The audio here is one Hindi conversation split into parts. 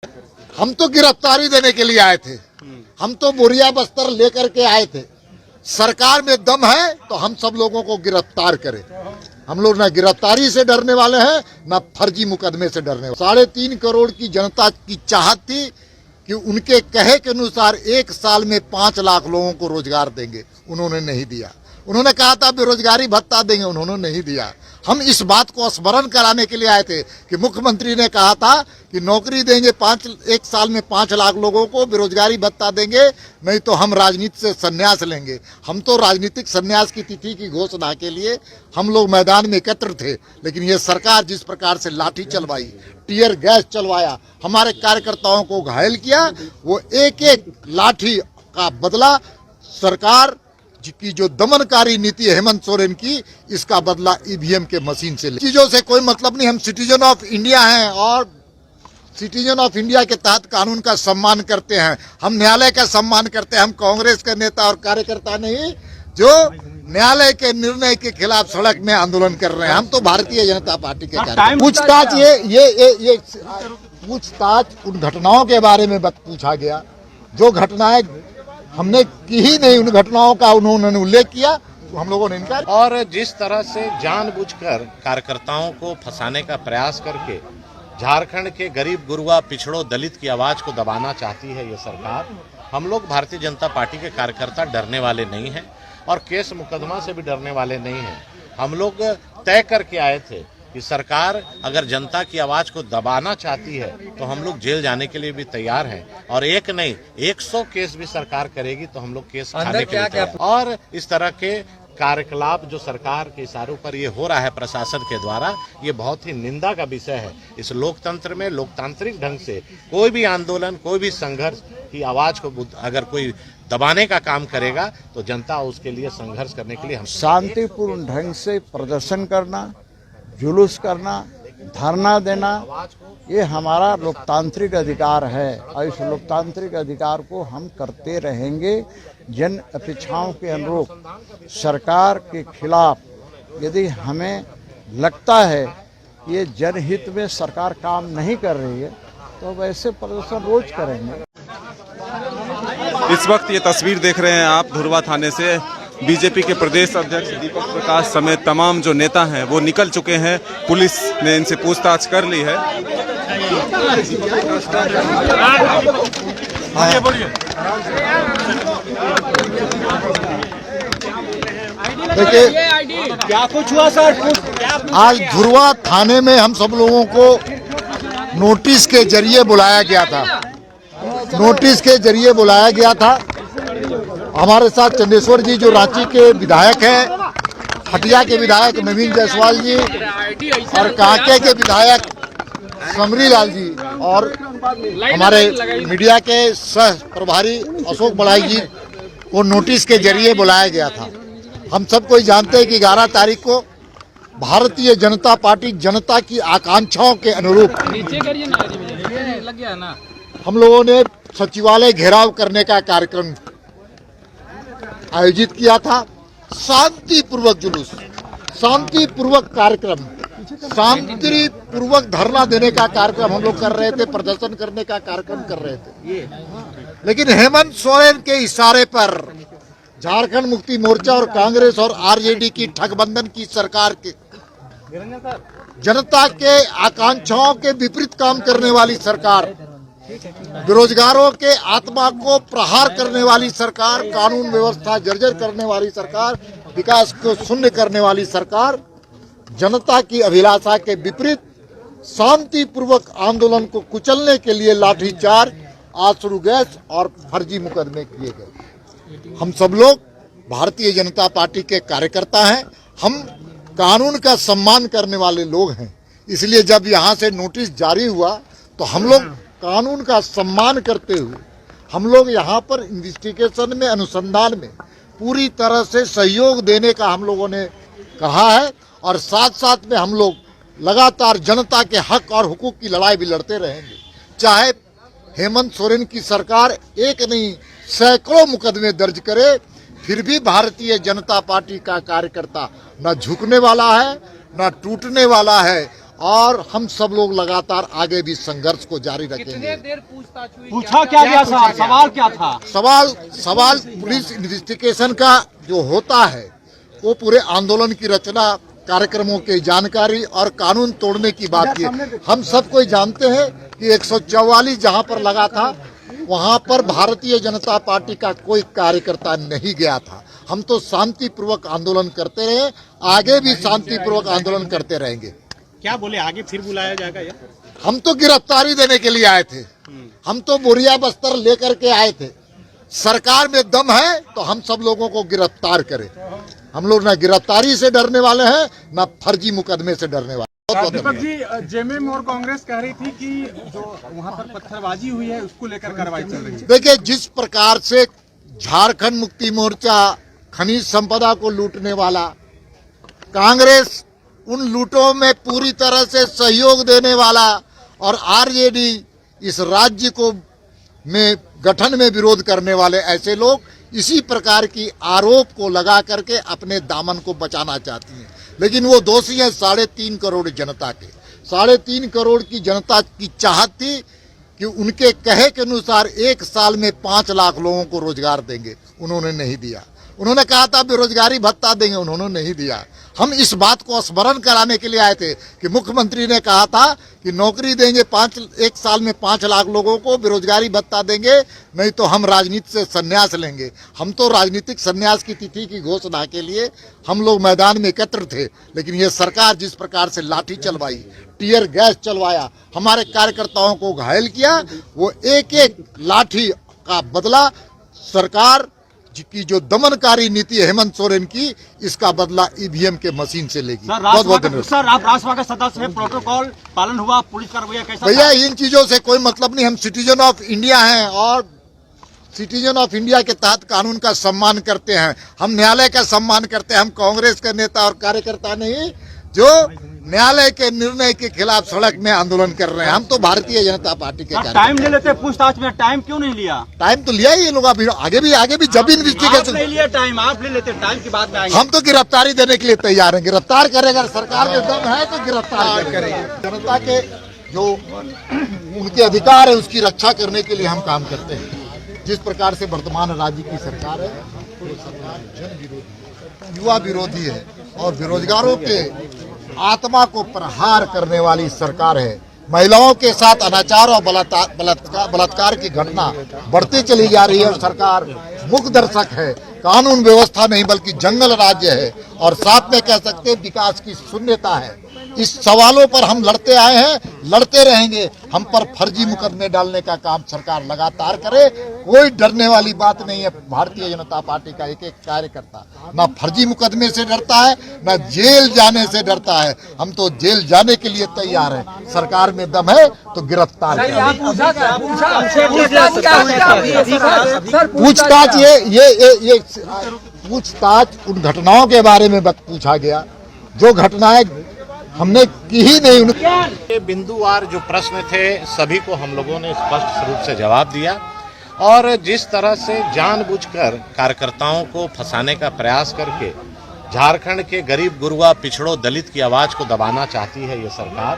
हम तो गिरफ्तारी देने के लिए आए थे, हम तो बोरिया बस्तर लेकर के आए थे। सरकार में दम है तो हम सब लोगों को गिरफ्तार करें। हम लोग ना गिरफ्तारी से डरने वाले हैं, ना फर्जी मुकदमे से डरने वाले। 3.5 करोड़ की जनता की चाहत थी कि उनके कहे के अनुसार 1 साल में 5 लाख लोगों को रोजगार देंगे, उन्होंने नहीं दिया। उन्होंने कहा था बेरोजगारी भत्ता देंगे, उन्होंने नहीं दिया। हम इस बात को स्मरण कराने के लिए आए थे कि मुख्यमंत्री ने कहा था कि नौकरी देंगे 1 साल में 5 लाख लोगों को, बेरोजगारी भत्ता देंगे, नहीं तो हम राजनीति से संन्यास लेंगे। हम तो राजनीतिक संन्यास की तिथि की घोषणा के लिए हम लोग मैदान में एकत्र थे, लेकिन ये सरकार जिस प्रकार से लाठी चलवाई, टीयर गैस चलवाया, हमारे कार्यकर्ताओं को घायल किया, वो एक एक लाठी का बदला सरकार की जो दमनकारी नीति है हेमंत सोरेन की, इसका बदला ईवीएम के मशीन से ले। चीजों से कोई मतलब नहीं, हम सिटीजन ऑफ इंडिया हैं और सिटीजन ऑफ इंडिया के तहत कानून का सम्मान करते हैं, हम न्यायालय का सम्मान करते हैं। हम कांग्रेस के नेता और कार्यकर्ता नहीं जो न्यायालय के निर्णय के खिलाफ सड़क में आंदोलन कर रहे हैं। हम तो भारतीय जनता पार्टी के कार्यकर्ता। पूछताछ ये पूछताछ उन घटनाओं के बारे में पूछा गया जो घटनाएं हमने की ही नहीं, उन घटनाओं का उन्होंने उल्लेख किया तो हम लोगों ने इनकार। और जिस तरह से जानबूझकर कार्यकर्ताओं को फंसाने का प्रयास करके झारखंड के गरीब गुरुआ पिछड़ों दलित की आवाज को दबाना चाहती है ये सरकार, हम लोग भारतीय जनता पार्टी के कार्यकर्ता डरने वाले नहीं हैं और केस मुकदमा से भी डरने वाले नहीं हैं। हम लोग तय करके आए थे कि सरकार अगर जनता की आवाज को दबाना चाहती है तो हम लोग जेल जाने के लिए भी तैयार हैं, और एक नहीं 100 केस भी सरकार करेगी तो हम लोग केस खाने के लिए तैयार। और इस तरह के कार्यकलाप जो सरकार के इशारों पर ये हो रहा है प्रशासन के द्वारा, ये बहुत ही निंदा का विषय है। इस लोकतंत्र में लोकतांत्रिक ढंग से कोई भी आंदोलन, कोई भी संघर्ष की आवाज को अगर कोई दबाने का काम करेगा तो जनता उसके लिए संघर्ष करने के लिए हम शांतिपूर्ण ढंग से प्रदर्शन करना, जुलूस करना, धरना देना, ये हमारा लोकतांत्रिक अधिकार है और इस लोकतांत्रिक अधिकार को हम करते रहेंगे। जन अपेक्षाओं के अनुरूप सरकार के खिलाफ यदि हमें लगता है ये जनहित में सरकार काम नहीं कर रही है तो वैसे प्रदर्शन रोज करेंगे। इस वक्त ये तस्वीर देख रहे हैं आप धुरवा थाने से। बीजेपी के प्रदेश अध्यक्ष दीपक प्रकाश समेत तमाम जो नेता हैं वो निकल चुके हैं। पुलिस ने इनसे पूछताछ कर ली है। देखिए क्या कुछ हुआ सर, आज धुरवा थाने में हम सब लोगों को नोटिस के जरिए बुलाया गया था। नोटिस के जरिए बुलाया गया था। हमारे साथ चंदेश्वर जी जो रांची के विधायक हैं, हटिया के विधायक नवीन जायसवाल जी और कांके के विधायक समरी लाल जी और हमारे मीडिया के सह प्रभारी अशोक बड़ाई जी को नोटिस के जरिए बुलाया गया था। हम सब कोई जानते हैं कि 11 तारीख को भारतीय जनता पार्टी जनता की आकांक्षाओं के अनुरूप हम लोगों ने सचिवालय घेराव करने का कार्यक्रम आयोजित किया था। शांतिपूर्वक जुलूस, शांतिपूर्वक कार्यक्रम, शांतिपूर्वक धरना देने का कार्यक्रम हम लोग कर रहे थे, प्रदर्शन करने का कार्यक्रम कर रहे थे। लेकिन हेमंत सोरेन के इशारे पर झारखंड मुक्ति मोर्चा और कांग्रेस और आरजेडी की ठगबंधन की सरकार के जनता के आकांक्षाओं के विपरीत काम करने वाली सरकार, बेरोजगारों के आत्मा को प्रहार करने वाली सरकार, कानून व्यवस्था जर्जर करने वाली सरकार, विकास को शून्य करने वाली सरकार, जनता की अभिलाषा के विपरीत शांतिपूर्वक आंदोलन को कुचलने के लिए लाठीचार्ज, आंसू गैस और फर्जी मुकदमे किए गए। हम सब लोग भारतीय जनता पार्टी के कार्यकर्ता हैं, हम कानून का सम्मान करने वाले लोग हैं। इसलिए जब यहाँ से नोटिस जारी हुआ तो हम लोग कानून का सम्मान करते हुए हम लोग यहाँ पर इन्वेस्टिगेशन में, अनुसंधान में पूरी तरह से सहयोग देने का हम लोगों ने कहा है और साथ साथ में हम लोग लगातार जनता के हक और हुकूक की लड़ाई भी लड़ते रहेंगे। चाहे हेमंत सोरेन की सरकार एक नहीं सैकड़ों मुकदमे दर्ज करे, फिर भी भारतीय जनता पार्टी का कार्यकर्ता न झुकने वाला है, न टूटने वाला है और हम सब लोग लगातार आगे भी संघर्ष को जारी रखेंगे। देर पूछताछ हुई? पूछा क्या गया साहब? सवाल क्या था? सवाल पुलिस इन्वेस्टिगेशन का जो होता है वो पूरे आंदोलन की रचना, कार्यक्रमों की जानकारी और कानून तोड़ने की बात की। हम सब कोई जानते हैं कि 144 जहां पर लगा था वहां पर भारतीय जनता पार्टी का कोई कार्यकर्ता नहीं गया था। हम तो शांतिपूर्वक आंदोलन करते रहे, आगे भी शांतिपूर्वक आंदोलन करते रहेंगे। क्या बोले, आगे फिर बुलाया जाएगा या? हम तो गिरफ्तारी देने के लिए आए थे, हम तो बोरिया बस्तर लेकर के आए थे। सरकार में दम है तो हम सब लोगों को गिरफ्तार करें। हम लोग ना गिरफ्तारी से डरने वाले हैं, ना फर्जी मुकदमे से डरने वाले। दीपक जी, जेएमएम और कांग्रेस कह रही थी कि जो वहां पर पत्थरबाजी हुई है उसको लेकर कार्रवाई चल रही है। देखिए, जिस प्रकार से झारखंड मुक्ति मोर्चा खनिज संपदा को लूटने वाला, कांग्रेस उन लूटों में पूरी तरह से सहयोग देने वाला और आरजेडी इस राज्य को में गठन में विरोध करने वाले ऐसे लोग इसी प्रकार की आरोप को लगा करके अपने दामन को बचाना चाहती हैं। लेकिन वो दोषी हैं 3.5 करोड़ जनता के। 3.5 करोड़ की जनता की चाहत थी कि उनके कहे के अनुसार 1 साल में 5 लाख लोगों को रोजगार देंगे, उन्होंने नहीं दिया। उन्होंने कहा था बेरोजगारी भत्ता देंगे, उन्होंने नहीं दिया। हम इस बात को स्मरण कराने के लिए आए थे कि मुख्यमंत्री ने कहा था कि नौकरी देंगे 1 साल में 5 लाख लोगों को, बेरोजगारी भत्ता देंगे, नहीं तो हम राजनीति से संन्यास लेंगे। हम तो राजनीतिक संन्यास की तिथि की घोषणा के लिए हम लोग मैदान में एकत्र थे। लेकिन ये सरकार जिस प्रकार से लाठी चलवाई, टीयर गैस चलवाया, हमारे कार्यकर्ताओं को घायल किया, वो एक एक लाठी का बदला सरकार की जो दमनकारी नीति हेमंत सोरेन की, इसका बदला ईवीएम के मशीन से लेगी। बहुत बहुत धन्यवाद। सर, आप राज्यसभा के सदस्य हैं, प्रोटोकॉल पालन हुआ, पुलिस का रवैया कैसा? भैया, इन चीजों से कोई मतलब नहीं। हम सिटीजन ऑफ इंडिया हैं और सिटीजन ऑफ इंडिया के तहत कानून का सम्मान करते हैं, हम न्यायालय का सम्मान करते हैं। हम कांग्रेस के नेता और कार्यकर्ता नहीं जो न्यायालय के निर्णय के खिलाफ सड़क में आंदोलन कर रहे हैं। हम तो भारतीय जनता पार्टी के कार्यकर्ता। टाइम ले लेते पूछताछ में, टाइम क्यों नहीं लिया? टाइम तो लिया ही ये लोग, अभी आगे भी जब इन्वेस्टिगेशन नहीं लिया टाइम, आप ले लेते टाइम की बात में आएंगे। हम तो गिरफ्तारी देने के लिए तैयार हैं। गिरफ्तार करेगा, सरकार में दम है तो गिरफ्तार करेंगे। जनता के जो उनके अधिकार है उसकी रक्षा करने के लिए हम काम करते हैं। जिस प्रकार से वर्तमान राज्य की सरकार है, वो सरकार जन विरोधी, युवा विरोधी है और बेरोजगारों के आत्मा को प्रहार करने वाली सरकार है। महिलाओं के साथ अनाचार और बलात्कार की घटना बढ़ती चली जा रही है और सरकार मुख दर्शक है। कानून व्यवस्था नहीं बल्कि जंगल राज्य है और साथ में कह सकते हैं विकास की शून्यता है। इस सवालों पर हम लड़ते आए हैं, लड़ते रहेंगे। हम पर फर्जी मुकदमे डालने का काम सरकार लगातार करे, कोई डरने वाली बात नहीं है। भारतीय जनता पार्टी का एक एक कार्यकर्ता ना फर्जी मुकदमे से डरता है, ना जेल जाने से डरता है। हम तो जेल जाने के लिए तैयार हैं। सरकार में दम है तो गिरफ्तार करें। पूछताछ ये पूछताछ उन घटनाओं के बारे में पूछा गया जो घटनाएं हमने की ही नहीं। ये बिंदुवार जो प्रश्न थे सभी को हम लोगों ने स्पष्ट रूप से जवाब दिया और जिस तरह से जानबूझकर कार्यकर्ताओं को फंसाने का प्रयास करके झारखंड के गरीब गुरुआ पिछड़ों दलित की आवाज को दबाना चाहती है ये सरकार।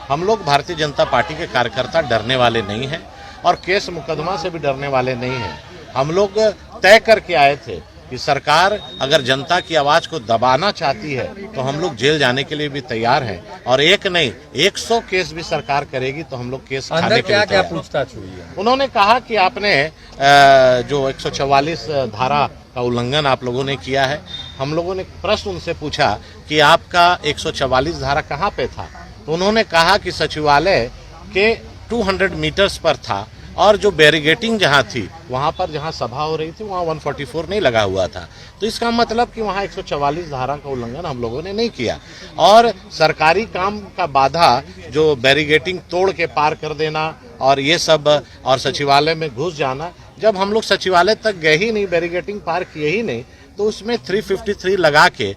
हम लोग भारतीय जनता पार्टी के कार्यकर्ता डरने वाले नहीं हैं और केस मुकदमा से भी डरने वाले नहीं हैं। हम लोग तय करके आए थे कि सरकार अगर जनता की आवाज को दबाना चाहती है तो हम लोग जेल जाने के लिए भी तैयार हैं और एक नहीं 100 केस भी सरकार करेगी तो हम लोग केस खाने के लिए क्या पूछताछ हुई है? उन्होंने कहा कि आपने जो 144 धारा का उल्लंघन आप लोगों ने किया है। हम लोगों ने प्रश्न उनसे पूछा कि आपका 144 धारा कहाँ पे था, तो उन्होंने कहा कि सचिवालय के 200 मीटर्स पर था और जो बैरिगेटिंग जहाँ थी वहाँ पर जहाँ सभा हो रही थी वहाँ 144 नहीं लगा हुआ था। तो इसका मतलब कि वहाँ 144 धारा का उल्लंघन हम लोगों ने नहीं किया और सरकारी काम का बाधा जो बैरिगेटिंग तोड़ के पार कर देना और ये सब और सचिवालय में घुस जाना, जब हम लोग सचिवालय तक गए ही नहीं, बैरिगेटिंग पार किए ही नहीं, तो उसमें 353 लगा के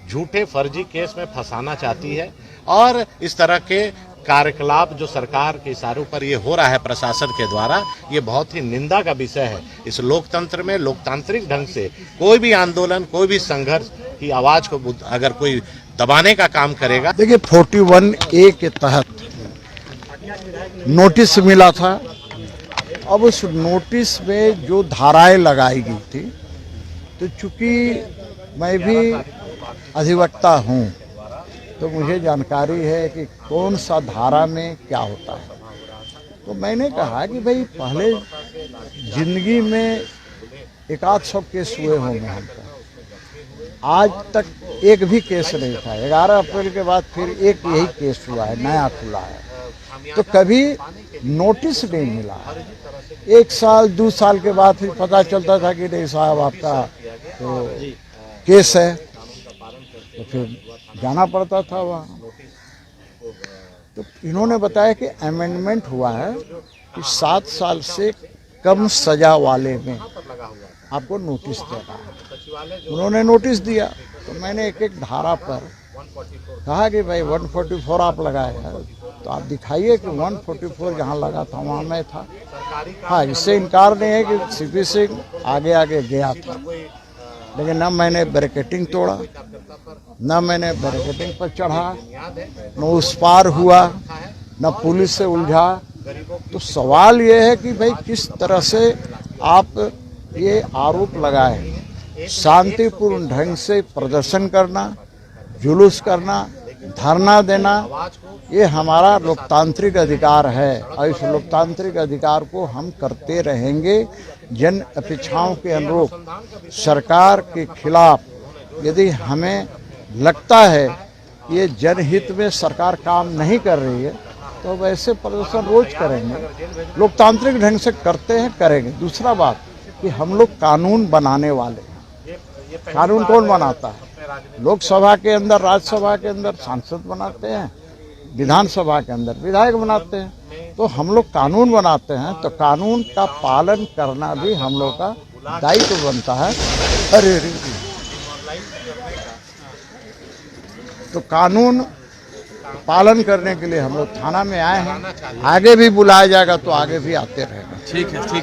झूठे फर्जी केस में फंसाना चाहती है और इस तरह के कार्यकलाप जो सरकार के इशारों पर ये हो रहा है प्रशासन के द्वारा, ये बहुत ही निंदा का विषय है। इस लोकतंत्र में लोकतांत्रिक ढंग से कोई भी आंदोलन, कोई भी संघर्ष की आवाज को अगर कोई दबाने का काम करेगा। देखिए 41A के तहत नोटिस मिला था। अब उस नोटिस में जो धाराएं लगाई गई थी, तो चूंकि मैं भी अधिवक्ता हूं, तो मुझे जानकारी है कि कौन सा धारा में क्या होता है। तो मैंने कहा कि भाई पहले जिंदगी में एक आध सौ केस हुए होंगे हमको, आज तक एक भी केस नहीं था। 11 अप्रैल के बाद फिर एक यही केस हुआ है, नया खुला है। तो कभी नोटिस नहीं मिला। 1 साल 2 साल के बाद फिर पता चलता था कि नहीं साहब आपका तो केस है, तो फिर जाना पड़ता था वहाँ। तो इन्होंने बताया कि अमेंडमेंट हुआ है कि 7 साल से कम सजा वाले में आपको नोटिस देना है। उन्होंने नोटिस दिया, तो मैंने एक एक धारा पर कहा कि भाई 144 आप लगाए हैं, तो आप दिखाइए कि 144 जहाँ लगा था वहाँ मैं था। हाँ, इससे इनकार नहीं है कि सीपी सिंह आगे आगे गया था, लेकिन न मैंने बैरिकेडिंग तोड़ा, न मैंने बैरिकेडिंग पर चढ़ा, न उस पार हुआ, न पुलिस से उलझा। तो सवाल ये है कि भाई किस तरह से आप ये आरोप लगाए, शांतिपूर्ण ढंग से प्रदर्शन करना, जुलूस करना, धरना देना, ये हमारा लोकतांत्रिक अधिकार है और इस लोकतांत्रिक अधिकार को हम करते रहेंगे। जन अपेक्षाओं के अनुरूप सरकार के खिलाफ यदि हमें लगता है ये जनहित में सरकार काम नहीं कर रही है, तो वैसे प्रदर्शन रोज करेंगे, लोकतांत्रिक ढंग से करते हैं, करेंगे। दूसरा बात कि हम लोग कानून बनाने वाले हैं। कानून कौन बनाता है? लोकसभा के अंदर, राज्यसभा के अंदर सांसद बनाते हैं, विधानसभा के अंदर विधायक बनाते हैं। तो हम लोग कानून बनाते हैं, तो कानून का पालन करना भी हम लोग का दायित्व बनता है। अरे तो कानून पालन करने के लिए हम लोग थाना में आए हैं। आगे भी बुलाया जाएगा तो आगे भी आते रहेंगे। ठीक है।